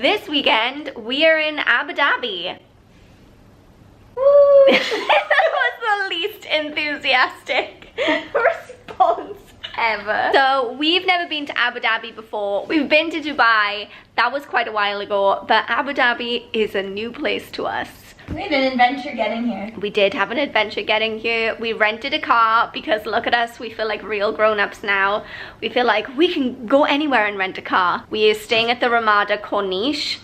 this weekend we are in Abu Dhabi. That was the least enthusiastic response ever. So we've never been to Abu Dhabi before. We've been to Dubai. That was quite a while ago, but Abu Dhabi is a new place to us. We had an adventure getting here. We did have an adventure getting here. We rented a car because look at us, we feel like real grown-ups now. We feel like we can go anywhere and rent a car. We are staying at the Ramada Corniche.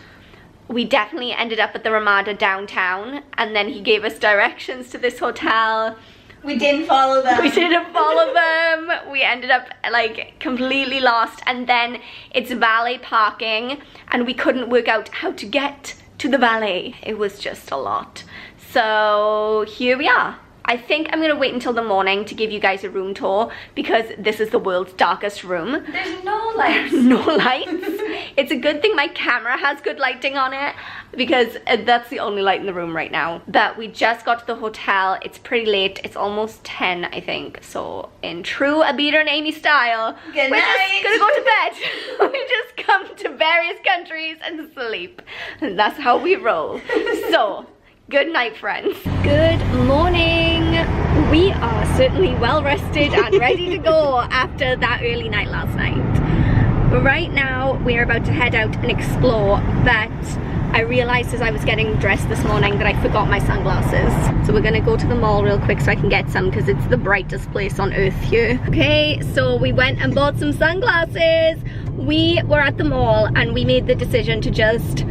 We definitely ended up at the Ramada downtown, and then he gave us directions to this hotel. We didn't follow them. We didn't follow them. We ended up like completely lost, and then it's valet parking and we couldn't work out how to get to the valet. It was just a lot. So here we are. I think I'm gonna wait until the morning to give you guys a room tour because this is the world's darkest room. There's no lights. No lights. It's a good thing my camera has good lighting on it because that's the only light in the room right now. But we just got to the hotel. It's pretty late. It's almost 10, I think. So in true Abida and Amy style, Good we're night. just gonna go to bed. We just come to various countries and sleep. And that's how we roll. So, good night, friends. Good morning. We are certainly well rested and ready to go after that early night last night. Right now, we're about to head out and explore, but I realized as I was getting dressed this morning that I forgot my sunglasses. So we're gonna go to the mall real quick so I can get some because it's the brightest place on earth here. Okay, so we went and bought some sunglasses. We were at the mall and we made the decision to just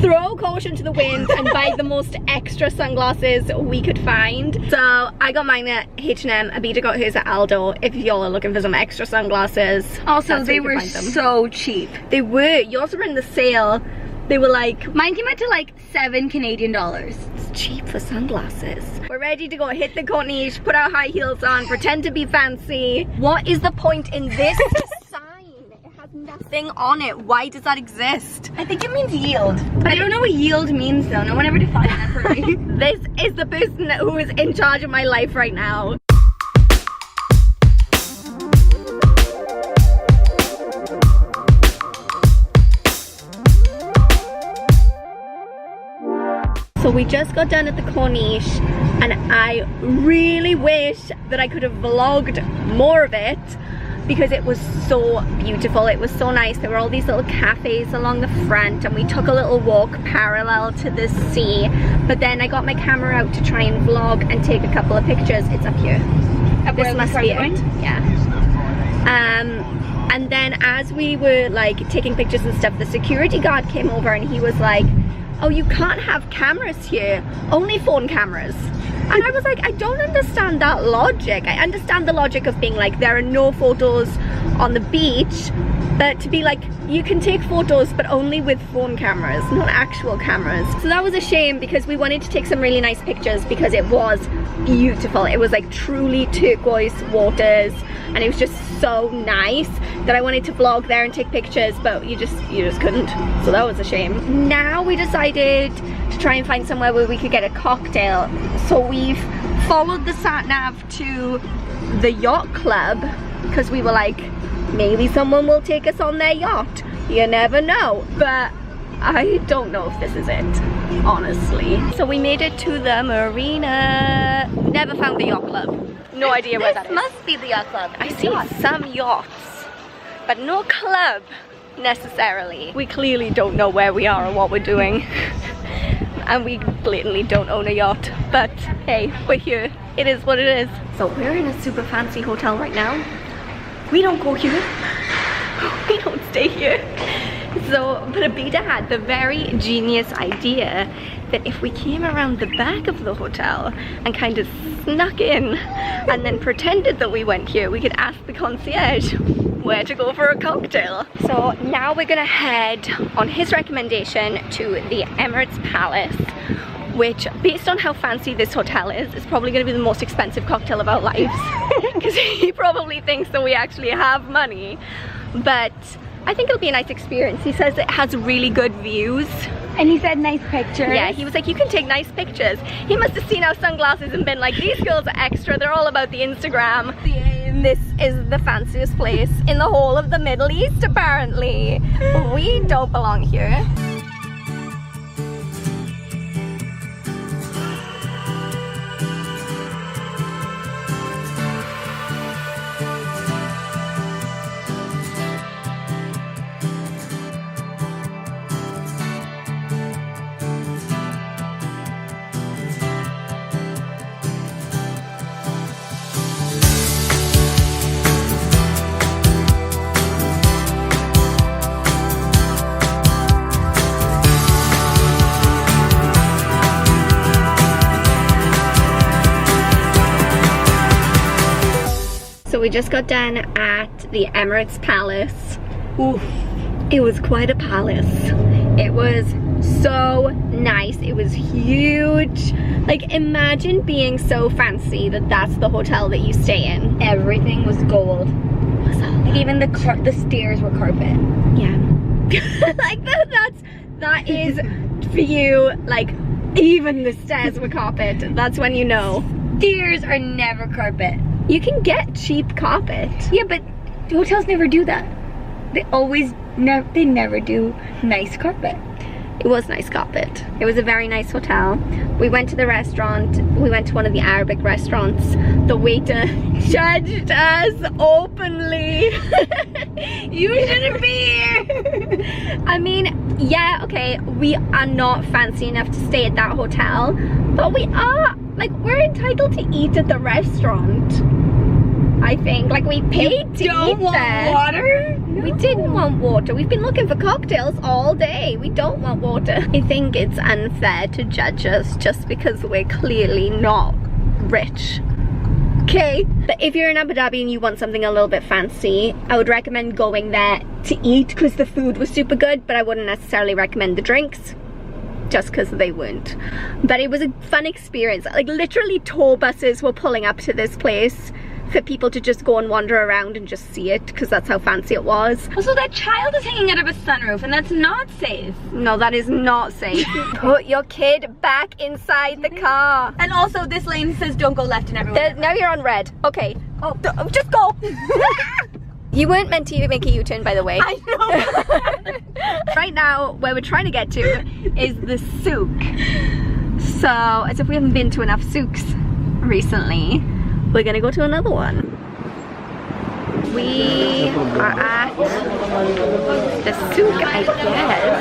throw caution to the wind and buy the most extra sunglasses we could find. So I got mine at H&M, Abida got hers at Aldo. If y'all are looking for some extra sunglasses, Also, they were so cheap. They were. Yours were in the sale. They were like, Mine came out to like $7 Canadian. it's cheap for sunglasses. We're ready to go hit the corniche, put our high heels on, pretend to be fancy. What is the point in this sign? It has nothing on it. Why does that exist? I think it means yield. But I don't know what yield means though. No one ever defined that for me. This is the person who is in charge of my life right now. So we just got done at the Corniche and I really wish that I could have vlogged more of it because it was so beautiful. It was so nice. There were all these little cafes along the front and we took a little walk parallel to the sea. But then I got my camera out to try and vlog and take a couple of pictures. It's up here. This must be it. Yeah. And then as we were like taking pictures and stuff, the security guard came over and he was like, oh, you can't have cameras here, only phone cameras. And I was like, I don't understand that logic. I understand the logic of being like, there are no photos on the beach, but to be like, you can take photos, but only with phone cameras, not actual cameras. So that was a shame because we wanted to take some really nice pictures because it was beautiful. It was like truly turquoise waters and it was just so nice that I wanted to vlog there and take pictures, but you just couldn't. So that was a shame. Now we decided to try and find somewhere where we could get a cocktail. So we've followed the sat-nav to the yacht club because we were like, maybe someone will take us on their yacht. You never know. But I don't know if this is it, honestly. So we made it to the marina. Never found the yacht club. No idea where that is. This must be the yacht club. I see some yachts, but no club necessarily. We clearly don't know where we are or what we're doing. And we blatantly don't own a yacht. But hey, we're here. It is what it is. So we're in a super fancy hotel right now. We don't go here. We don't stay here. So, but Abida had the very genius idea that if we came around the back of the hotel and kind of snuck in and then pretended that we went here, we could ask the concierge where to go for a cocktail. So now we're gonna head on his recommendation to the Emirates Palace, which based on how fancy this hotel is probably gonna be the most expensive cocktail of our lives because he probably thinks that we actually have money, but I think it'll be a nice experience. He says it has really good views. And he said nice pictures. Yeah, he was like, you can take nice pictures. He must have seen our sunglasses and been like, these girls are extra, they're all about the Instagram. This is the fanciest place in the whole of the Middle East, apparently. We don't belong here. So we just got done at the Emirates Palace. Oof. It was quite a palace. It was so nice. It was huge. Like, imagine being so fancy that that's the hotel that you stay in. Everything was gold. Like even the stairs were carpet. Yeah. Like that is for you, like even the stairs were carpet. That's when you know. Stairs are never carpet. You can get cheap carpet. Yeah, but hotels never do that. They never do nice carpet. It was nice carpet. It was a very nice hotel. We went to the restaurant. We went to one of the Arabic restaurants. The waiter judged us openly. You shouldn't be here. I mean, yeah, okay, we are not fancy enough to stay at that hotel, but we are, like, we're entitled to eat at the restaurant. I think, like, we paid to eat there. Don't want water? No. We didn't want water. We've been looking for cocktails all day. We don't want water. I think it's unfair to judge us just because we're clearly not rich. Okay, but if you're in Abu Dhabi and you want something a little bit fancy, I would recommend going there to eat because the food was super good, but I wouldn't necessarily recommend the drinks just because they weren't. But it was a fun experience. Like, literally tour buses were pulling up to this place for people to just go and wander around and just see it because that's how fancy it was. Also, that child is hanging out of a sunroof and that's not safe. No, that is not safe. Put your kid back inside the car. And also, this lane says don't go left and everyone. Now you're on red. Okay. Oh, just go. You weren't meant to make a U-turn, by the way. I know. Right now, where we're trying to get to is the souk. So, as if we haven't been to enough souks recently, we're gonna go to another one. We are at the souk, I guess.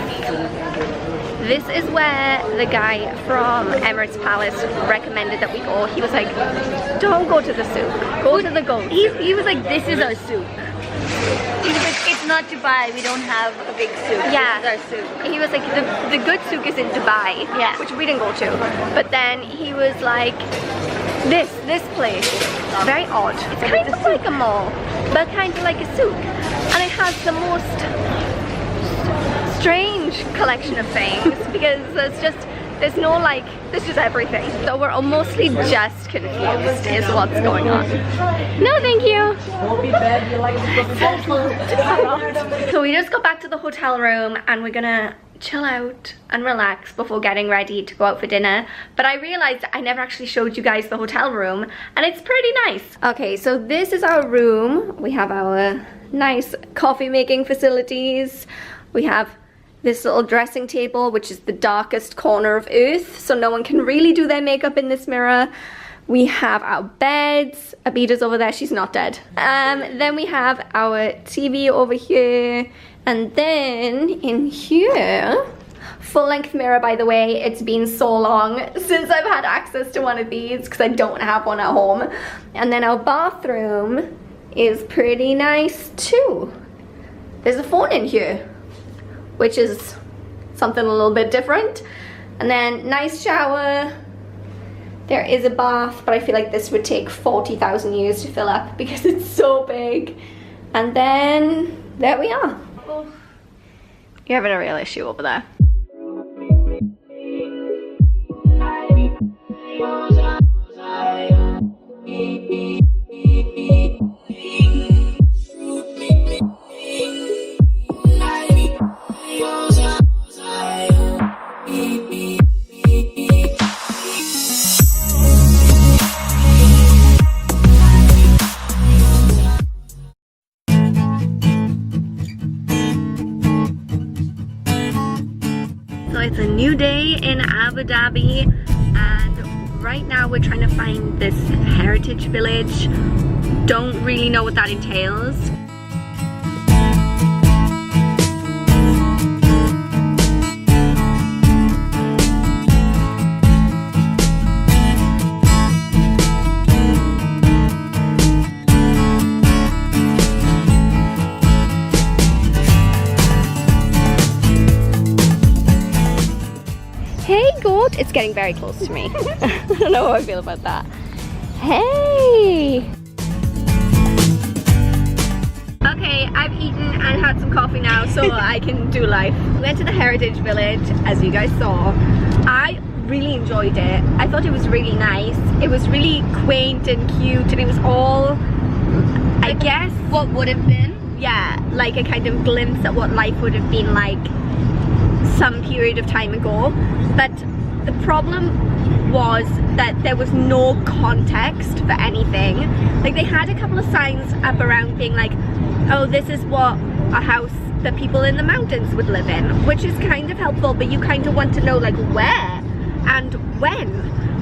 This is where the guy from Emirates Palace recommended that we go. He was like, don't go to the souk, go to the goat. He was like, this is our souk. He was like, it's not Dubai, we don't have a big souk. Yeah. This is our souk. He was like, the good souk is in Dubai, yeah, which we didn't go to. But then he was like, this place, very odd. It's kind of like a mall, but kind of like a souk. And it has the most strange collection of things because there's just everything. So we're mostly just confused is what's going on. No, thank you. So we just got back to the hotel room and we're gonna chill out and relax before getting ready to go out for dinner. But I realized I never actually showed you guys the hotel room and it's pretty nice. Okay, so this is our room. We have our nice coffee making facilities. We have this little dressing table, which is the darkest corner of earth, so no one can really do their makeup in this mirror. We have our beds. Abida's over there, she's not dead. Then we have our TV over here. And then in here, full-length mirror, by the way. It's been so long since I've had access to one of these because I don't have one at home. And then our bathroom is pretty nice too. There's a phone in here, which is something a little bit different. And then nice shower. There is a bath, but I feel like this would take 40,000 years to fill up because it's so big. And then there we are. You're having a real issue over there. So it's a new day in Abu Dhabi and right now we're trying to find this heritage village. Don't really know what that entails. Hey goat, it's getting very close to me. I don't know how I feel about that. Hey! Okay, I've eaten and had some coffee now, so I can do life. We went to the Heritage Village, as you guys saw. I really enjoyed it. I thought it was really nice. It was really quaint and cute, and it was all, I guess, what would have been. Yeah, like a kind of glimpse at what life would have been like some period of time ago. But the problem was that there was no context for anything. Like, they had a couple of signs up around being like, oh, this is what a house that people in the mountains would live in, which is kind of helpful, but you kind of want to know like where and when,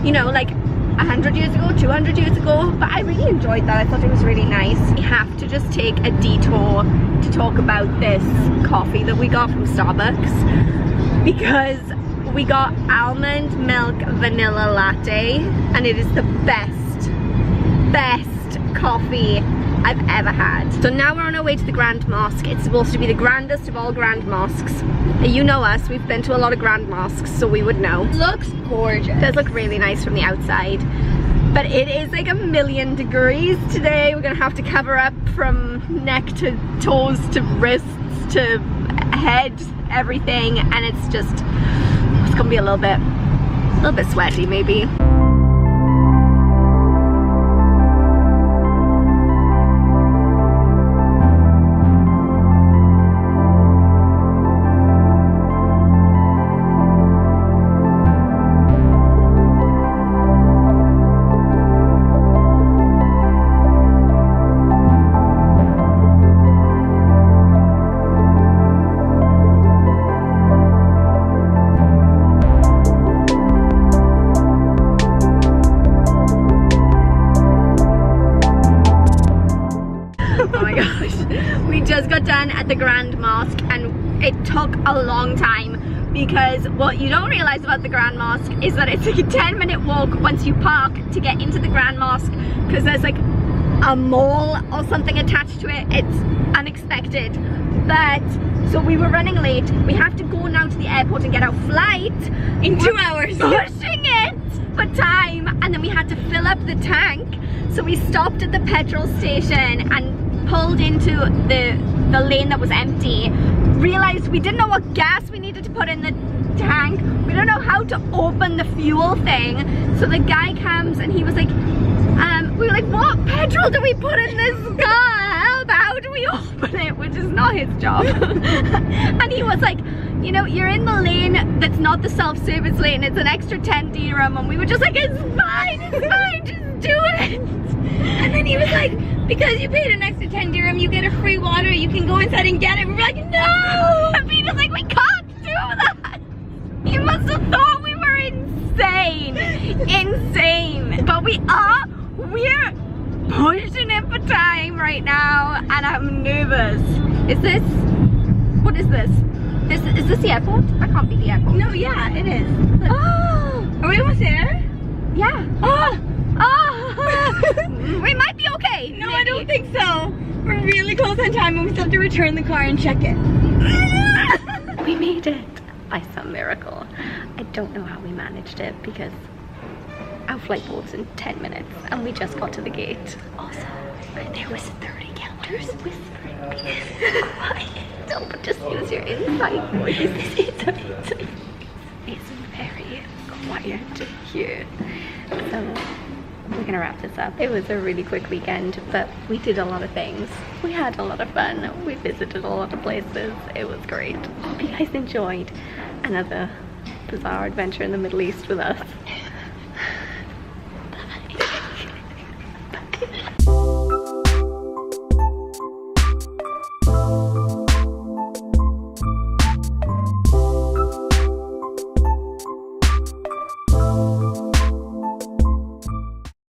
you know, like 100 years ago, 200 years ago. But I really enjoyed that. I thought it was really nice. We have to just take a detour to talk about this coffee that we got from Starbucks, because we got almond milk vanilla latte, and it is the best coffee I've ever had. So now we're on our way to the Grand Mosque. It's supposed to be the grandest of all grand mosques. You know us, we've been to a lot of grand mosques, so we would know. Looks gorgeous. It does look really nice from the outside, but it is like 1,000,000 degrees today. We're gonna have to cover up from neck to toes to wrists to head, everything, and it's gonna be a little bit sweaty maybe. At the Grand Mosque, and it took a long time, because what you don't realize about the Grand Mosque is that it's like a 10-minute walk once you park to get into the Grand Mosque, because there's like a mall or something attached to it. It's unexpected. But so we were running late. We have to go now to the airport and get our flight in 2 hours. Pushing it for time, and then we had to fill up the tank. So we stopped at the petrol station and pulled into the lane that was empty, realized we didn't know what gas we needed to put in the tank. We don't know how to open the fuel thing. So the guy comes and he was like, we were like, what petrol do we put in this car? How do we open it? Which is not his job. And he was like, you know, you're in the lane that's not the self-service lane, it's an extra 10 dirham. And we were just like, it's fine, just do it. And then he was like, because you paid an extra 10 dirham, you get a free water, you can go inside and get it. We were like, no! And Peter's like, we can't do that! You must have thought we were insane! Insane! But we're pushing it for time right now, and I'm nervous. What is this? Is this the airport? I can't be the airport. No, yeah, it is. Look. Oh! Are we almost there? Yeah. Oh! We might be okay. No, maybe. I don't think so. We're really close on time, and we still have to return the car and check it. We made it by some miracle. I don't know how we managed it, because our flight board's in 10 minutes and we just got to the gate. Also, there was 30 counters whispering. Quiet. Don't just use your inside voice. It's very quiet here. So we're gonna wrap this up. It was a really quick weekend, but we did a lot of things. We had a lot of fun. We visited a lot of places. It was great. Hope you guys enjoyed another bizarre adventure in the Middle East with us.